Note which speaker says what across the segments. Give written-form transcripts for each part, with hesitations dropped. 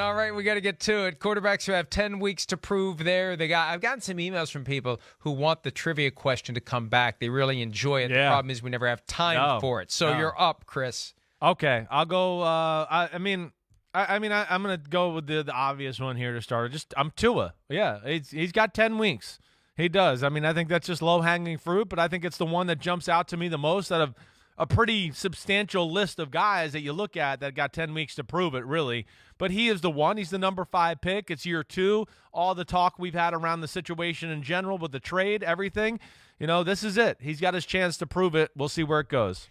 Speaker 1: All right, we got to get to it. Quarterbacks who have 10 weeks to prove I've gotten some emails from people who want the trivia question to come back. They really enjoy it.
Speaker 2: Yeah.
Speaker 1: The problem is we never have time for it. So you're up, Chris.
Speaker 2: Okay, I'll go. I'm gonna go with the obvious one here to start. I'm Tua. Yeah, he's got 10 weeks. He does. I mean, I think that's just low hanging fruit, but I think it's the one that jumps out to me the most out of a pretty substantial list of guys that you look at that got 10 weeks to prove it, really. But he is the one. He's the number 5 pick. It's year 2. All the talk we've had around the situation in general with the trade, everything, this is it. He's got his chance to prove it. We'll see where it goes.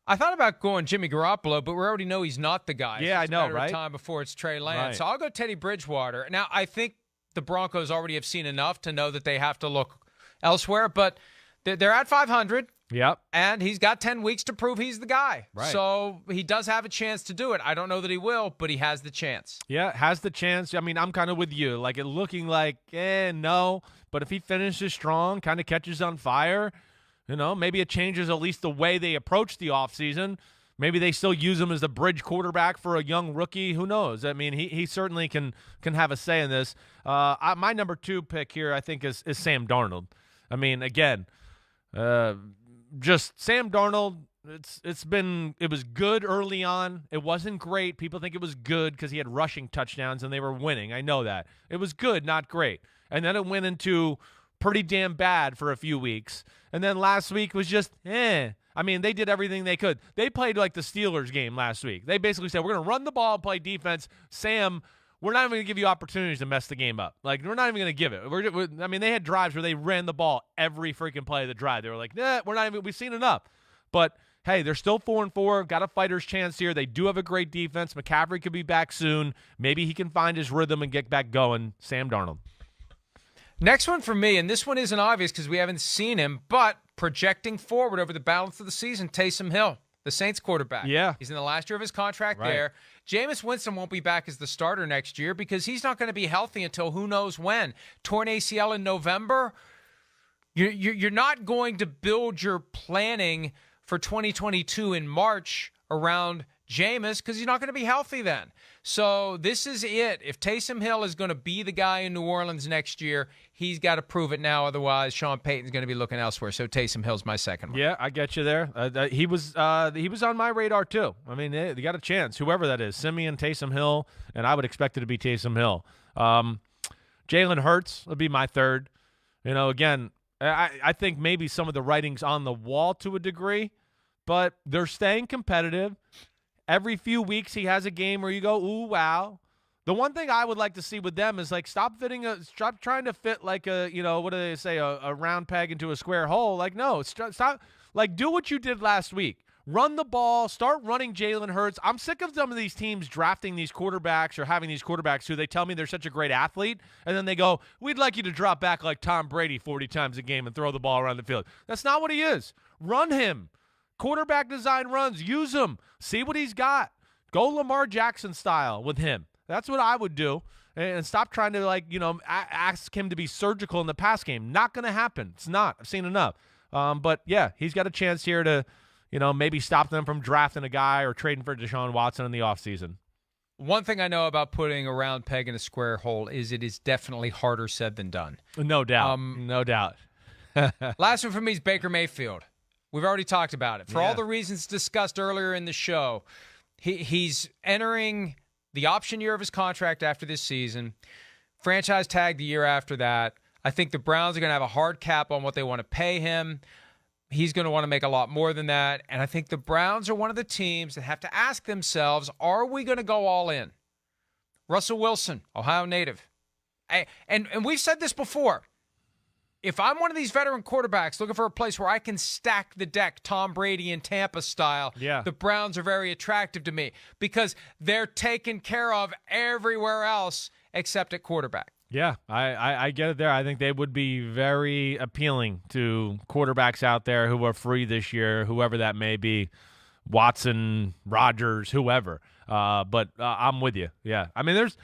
Speaker 1: I thought about going Jimmy Garoppolo, but we already know he's not the guy.
Speaker 2: Yeah, I know, right?
Speaker 1: Time before it's Trey Lance.
Speaker 2: Right.
Speaker 1: So I'll go Teddy Bridgewater. Now, I think the Broncos already have seen enough to know that they have to look elsewhere, but they're at 500.
Speaker 2: Yep.
Speaker 1: And he's got 10 weeks to prove he's the guy.
Speaker 2: Right.
Speaker 1: So he does have a chance to do it. I don't know that he will, but he has the chance.
Speaker 2: Yeah, has the chance. I mean, I'm kind of with you. Like, it looking like, no. But if he finishes strong, kind of catches on fire, maybe it changes at least the way they approach the offseason. Maybe they still use him as the bridge quarterback for a young rookie. Who knows? I mean, he certainly can have a say in this. My number 2 pick here, I think, is Sam Darnold. I mean, again, just Sam Darnold, it was good early on. It wasn't great. People think it was good because he had rushing touchdowns and they were winning. I know that. It was good, not great. And then it went into pretty damn bad for a few weeks. And then last week was just, I mean, they did everything they could. They played like the Steelers game last week. They basically said, we're going to run the ball and play defense. Sam, we're not even going to give you opportunities to mess the game up. Like, we're not even going to give it. I mean, they had drives where they ran the ball every freaking play of the drive. They were like, we've seen enough. But, hey, they're still 4-4, got a fighter's chance here. They do have a great defense. McCaffrey could be back soon. Maybe he can find his rhythm and get back going. Sam Darnold.
Speaker 1: Next one for me, and this one isn't obvious because we haven't seen him, but projecting forward over the balance of the season, Taysom Hill, the Saints quarterback.
Speaker 2: Yeah.
Speaker 1: He's in the last year of his contract there. Jameis Winston won't be back as the starter next year because he's not going to be healthy until who knows when. Torn ACL in November. You're not going to build your planning for 2022 in March around Jameis because he's not going to be healthy then. So this is it. If Taysom Hill is going to be the guy in New Orleans next year, he's got to prove it now. Otherwise, Sean Payton's going to be looking elsewhere. So Taysom Hill's my second one.
Speaker 2: Yeah, I get you there. He was on my radar too. I mean, they got a chance, whoever that is, Simeon, Taysom Hill, and I would expect it to be Taysom Hill. Jalen Hurts would be my third. Again, I think maybe some of the writing's on the wall to a degree, but they're staying competitive. Every few weeks he has a game where you go, ooh, wow. The one thing I would like to see with them is, like, stop trying to fit like a, what do they say, a round peg into a square hole. Like, no, stop. Like, do what you did last week. Run the ball. Start running Jalen Hurts. I'm sick of some of these teams drafting these quarterbacks or having these quarterbacks who they tell me they're such a great athlete, and then they go, we'd like you to drop back like Tom Brady 40 times a game and throw the ball around the field. That's not what he is. Run him. Quarterback design runs. Use him. See what he's got. Go Lamar Jackson style with him. That's what I would do. And stop trying to, ask him to be surgical in the pass game. Not going to happen. It's not. I've seen enough. But, yeah, he's got a chance here to, maybe stop them from drafting a guy or trading for Deshaun Watson in the offseason.
Speaker 1: One thing I know about putting a round peg in a square hole is it is definitely harder said than done.
Speaker 2: No doubt. No doubt.
Speaker 1: Last one for me is Baker Mayfield. We've already talked about it. For all the reasons discussed earlier in the show, he's entering the option year of his contract after this season, franchise tag the year after that. I think the Browns are going to have a hard cap on what they want to pay him. He's going to want to make a lot more than that. And I think the Browns are one of the teams that have to ask themselves, are we going to go all in? Russell Wilson, Ohio native. And we've said this before. If I'm one of these veteran quarterbacks looking for a place where I can stack the deck, Tom Brady in Tampa style, the Browns are very attractive to me because they're taken care of everywhere else except at quarterback.
Speaker 2: Yeah, I get it there. I think they would be very appealing to quarterbacks out there who are free this year, whoever that may be, Watson, Rodgers, whoever. But I'm with you. Yeah, I mean, there's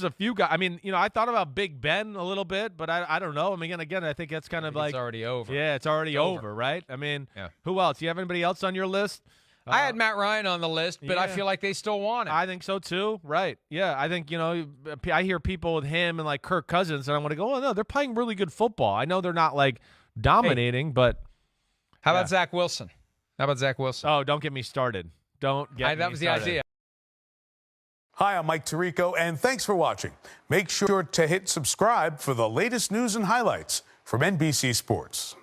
Speaker 2: a few guys. I mean, I thought about Big Ben a little bit, but I don't know. I mean, again, I think that's kind of like
Speaker 1: it's already over.
Speaker 2: Yeah, it's already over, right? I mean, who else? Do you have anybody else on your list?
Speaker 1: I had Matt Ryan on the list, but I feel like they still want him.
Speaker 2: I think so too. Right. Yeah. I think, I hear people with him and like Kirk Cousins, and I'm going to go, oh, no, they're playing really good football. I know they're not like dominating, but.
Speaker 1: How about Zach Wilson?
Speaker 2: Oh, don't get me started. Don't get me started.
Speaker 1: That was the idea.
Speaker 3: Hi, I'm Mike Tirico, and thanks for watching. Make sure to hit subscribe for the latest news and highlights from NBC Sports.